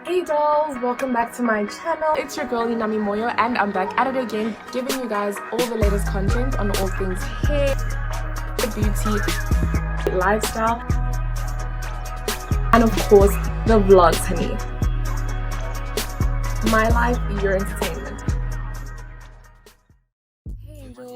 Hey dolls, welcome back to my channel. It's your girl ninamimoyo and I'm back at it again, giving you guys all the latest content on all things hair, beauty, lifestyle, and of course the vlogs, honey. My life, your entertainment.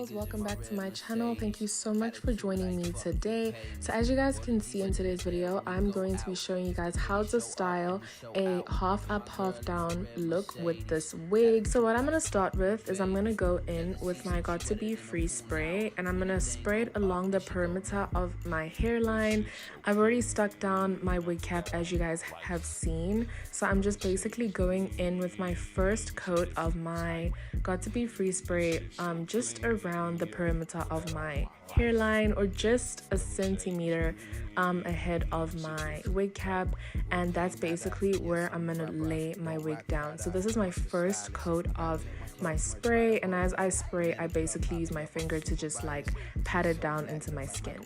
Welcome back to my channel. Thank you so much for joining me today. So as you guys can see in today's video, I'm going to be showing you guys how to style a half up half down look with this wig. So what I'm going to start with is I'm going to go in with my Got To Be Free spray, and I'm going to spray it along the perimeter of my hairline. I've already stuck down my wig cap, as you guys have seen, so I'm just basically going in with my first coat of my Got To Be Free spray just around the perimeter of my hairline, or just a centimeter ahead of my wig cap, and that's basically where I'm gonna lay my wig down. So this is my first coat of my spray, and as I spray, I basically use my finger to just like pat it down into my skin.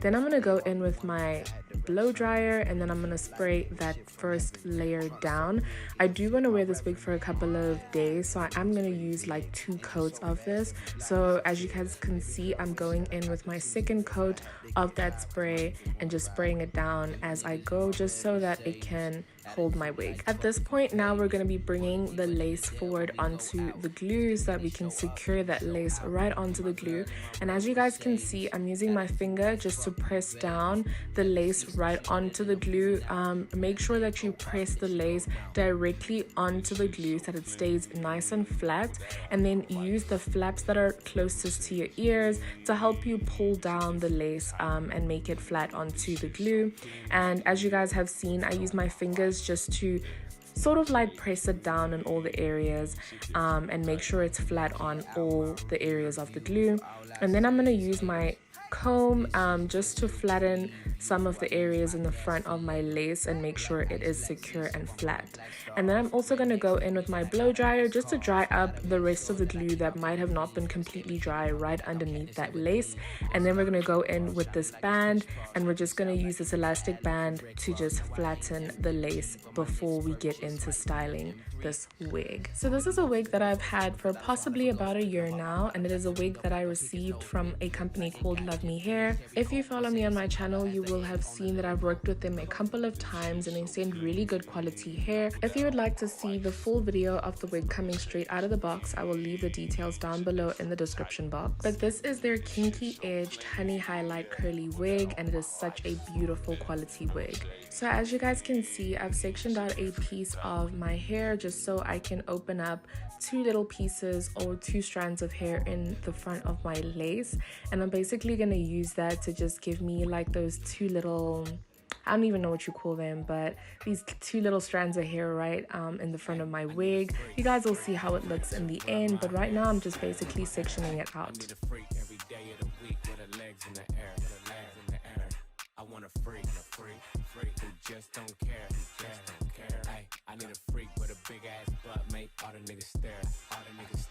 Then I'm gonna go in with my blow dryer, and then I'm gonna spray that first layer down. I do want to wear this wig for a couple of days, so I'm gonna use like 2 coats of this. So as you guys can see, I'm going in with my second coat of that spray and just spraying it down as I go, just so that it can hold my wig. At this point now, we're going to be bringing the lace forward onto the glue so that we can secure that lace right onto the glue. And as you guys can see, I'm using my finger just to press down the lace right onto the glue. Make sure that you press the lace directly onto the glue so that it stays nice and flat, and then use the flaps that are closest to your ears to help you pull down the lace and make it flat onto the glue. And as you guys have seen, I use my fingers just to sort of like press it down in all the areas and make sure it's flat on all the areas of the glue. And then I'm going to use my comb just to flatten some of the areas in the front of my lace and make sure it is secure and flat. And then I'm also going to go in with my blow dryer just to dry up the rest of the glue that might have not been completely dry right underneath that lace. And then we're going to go in with this band, and we're just going to use this elastic band to just flatten the lace before we get into styling this wig. So this is a wig that I've had for possibly about a year now, and it is a wig that I received from a company called Luvme Hair. If you follow me on my channel, you will have seen that I've worked with them a couple of times, and they send really good quality hair. If you would like to see the full video of the wig coming straight out of the box, I will leave the details down below in the description box. But this is their kinky edged honey highlight curly wig, and it is such a beautiful quality wig. So as you guys can see, I've sectioned out a piece of my hair just so I can open up 2 little pieces or 2 strands of hair in the front of my lace, and I'm basically going to use that to just give me like those 2 little, I don't even know what you call them, but these 2 little strands of hair right in the front of my wig. You guys will see how it looks in the end, but right now I'm just basically sectioning it out. Just don't care. I need a freak with a big ass butt, make all the niggas stare.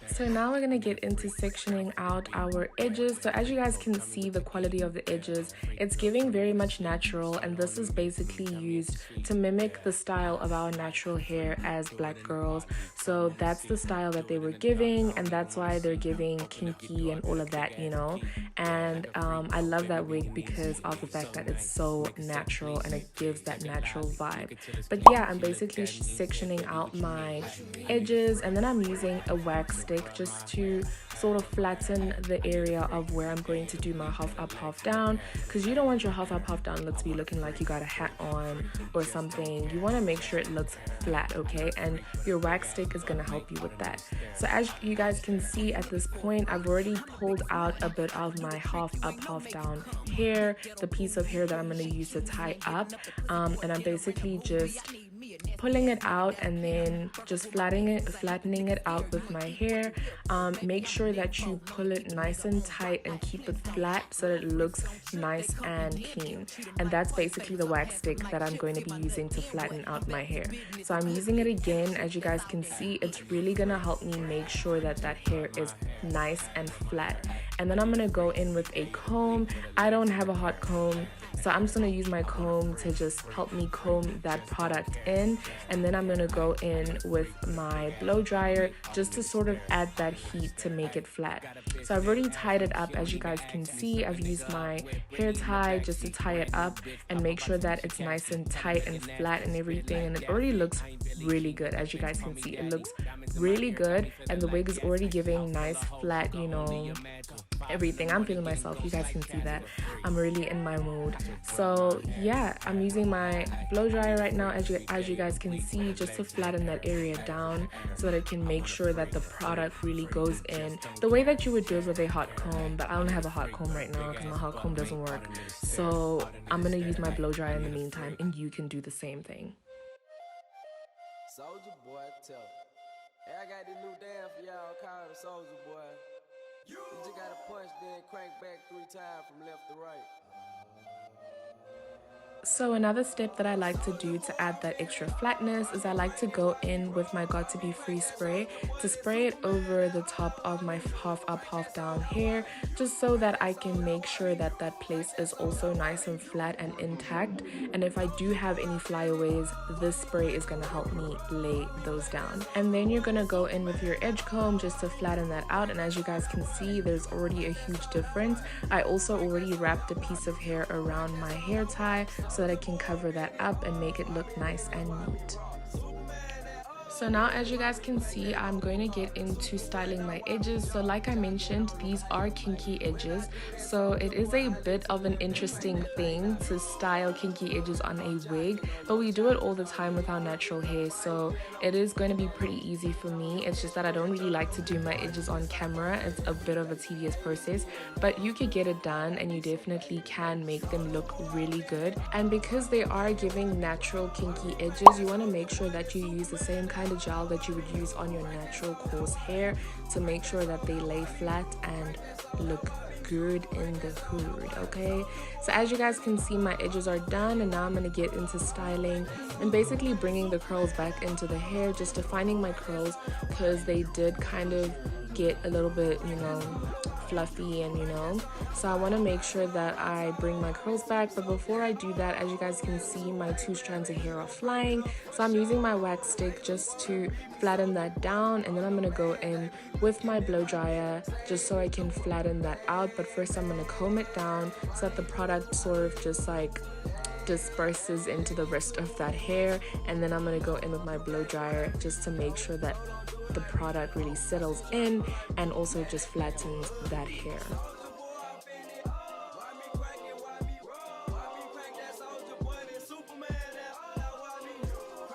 So now we're gonna get into sectioning out our edges. So as you guys can see, the quality of the edges, it's giving very much natural, and this is basically used to mimic the style of our natural hair as black girls. So that's the style that they were giving, and that's why they're giving kinky and all of that, you know. And I love that wig because of the fact that it's so natural and it gives that natural vibe. But yeah, I'm basically sectioning out my edges, and then I'm using a wax stick just to sort of flatten the area of where I'm going to do my half up half down, because you don't want your half up half down look to be looking like you got a hat on or something. You want to make sure it looks flat, okay? And your wax stick is going to help you with that. So as you guys can see at this point, I've already pulled out a bit of my half up half down hair, the piece of hair that I'm going to use to tie up, and I'm basically just pulling it out and then just flattening it out with my hair. Make sure that you pull it nice and tight and keep it flat so that it looks nice and clean. And that's basically the wax stick that I'm going to be using to flatten out my hair. So I'm using it again. As you guys can see, it's really gonna help me make sure that that hair is nice and flat. and then I'm gonna go in with a comb. I don't have a hot comb, so I'm just gonna use my comb to just help me comb that product in, and then I'm gonna go in with my blow dryer just to sort of add that heat to make it flat. So I've already tied it up. As you guys can see, I've used my hair tie just to tie it up and make sure that it's nice and tight and flat and everything, and it already looks really good. As you guys can see, it looks really good, and the wig is already giving nice flat, you know, everything. I'm feeling myself, you guys can see that I'm really in my mood. So yeah, I'm using my blow dryer right now, as you guys can see, just to flatten that area down so that it can make sure that the product really goes in the way that you would do it with a hot comb. But I don't have a hot comb right now because my hot comb doesn't work, so I'm gonna use my blow dryer in the meantime, and you can do the same thing. Soldier boy, tell it. Hey, I got this new dance for y'all called the Soldier Boy. You just gotta punch, then crank back 3 times from left to right. So another step that I like to do to add that extra flatness is I like to go in with my Got to Be Free spray to spray it over the top of my half up, half down hair, just so that I can make sure that that place is also nice and flat and intact. And if I do have any flyaways, this spray is going to help me lay those down. And then you're going to go in with your edge comb just to flatten that out. And as you guys can see, there's already a huge difference. I also already wrapped a piece of hair around my hair tie so that I can cover that up and make it look nice and neat. So now, as you guys can see, I'm going to get into styling my edges. So like I mentioned, these are kinky edges, so it is a bit of an interesting thing to style kinky edges on a wig, but we do it all the time with our natural hair, so it is going to be pretty easy for me. It's just that I don't really like to do my edges on camera. It's a bit of a tedious process, but you could get it done and you definitely can make them look really good. And because they are giving natural kinky edges, you want to make sure that you use the same kind of gel that you would use on your natural coarse hair to make sure that they lay flat and look good in the hood. Okay, so as you guys can see, my edges are done, and now I'm going to get into styling and basically bringing the curls back into the hair, just defining my curls because they did kind of get a little bit, you know, fluffy, and you know, so I want to make sure that I bring my curls back. But before I do that, as you guys can see, my 2 strands of hair are flying, so I'm using my wax stick just to flatten that down, and then I'm going to go in with my blow dryer just so I can flatten that out. But first I'm going to comb it down so that the product sort of just like disperses into the rest of that hair, and then I'm going to go in with my blow dryer just to make sure that the product really settles in and also just flattens that hair.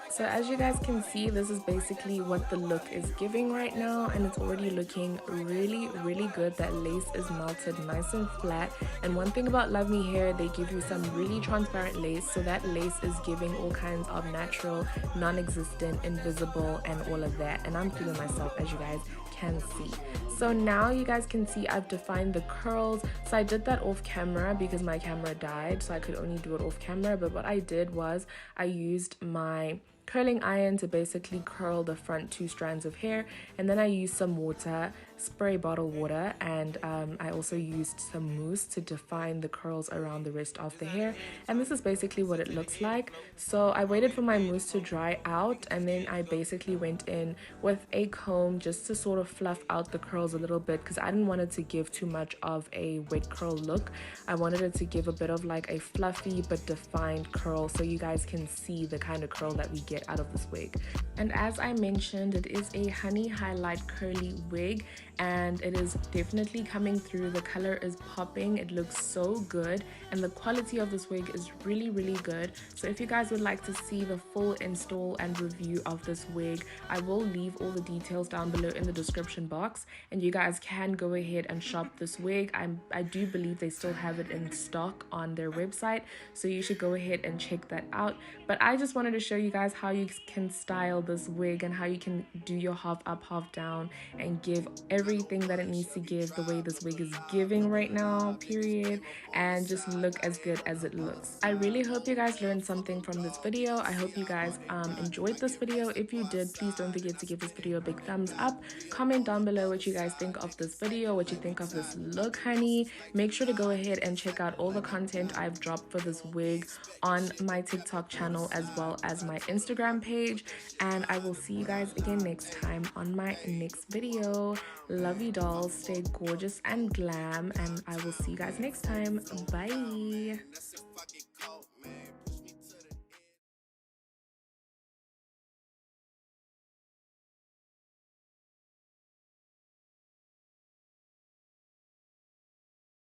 So as you guys can see, this is basically what the look is giving right now, and it's already looking really, really good. That lace is melted nice and flat, and one thing about Luvme hair, they give you some really transparent lace, so that lace is giving all kinds of natural, non-existent, invisible, and all of that, and I'm feeling myself, as you guys can see. So now you guys can see I've defined the curls. So I did that off camera because my camera died, so I could only do it off camera. But what I did was I used my curling iron to basically curl the front 2 strands of hair, and then I used some water, spray bottle water, and I also used some mousse to define the curls around the rest of the hair, and this is basically what it looks like. So I waited for my mousse to dry out, and then I basically went in with a comb just to sort of fluff out the curls a little bit because I didn't want it to give too much of a wet curl look. I wanted it to give a bit of like a fluffy but defined curl, so you guys can see the kind of curl that we get out of this wig. And as I mentioned, it is a honey highlight curly wig, and it is definitely coming through. The color is popping, it looks so good, and the quality of this wig is really, really good. So if you guys would like to see the full install and review of this wig, I will leave all the details down below in the description box, and you guys can go ahead and shop this wig. I do believe they still have it in stock on their website, so you should go ahead and check that out. But I just wanted to show you guys how you can style this wig and how you can do your half up, half down and give every everything that it needs to give the way this wig is giving right now, period, and just look as good as it looks. I really hope you guys learned something from this video. I hope you guys enjoyed this video. If you did, please don't forget to give this video a big thumbs up. Comment down below what you guys think of this video, what you think of this look, honey. Make sure to go ahead and check out all the content I've dropped for this wig on my TikTok channel as well as my Instagram page, and I will see you guys again next time on my next video. Love you, dolls. Stay gorgeous and glam, and I will see you guys next time. Bye.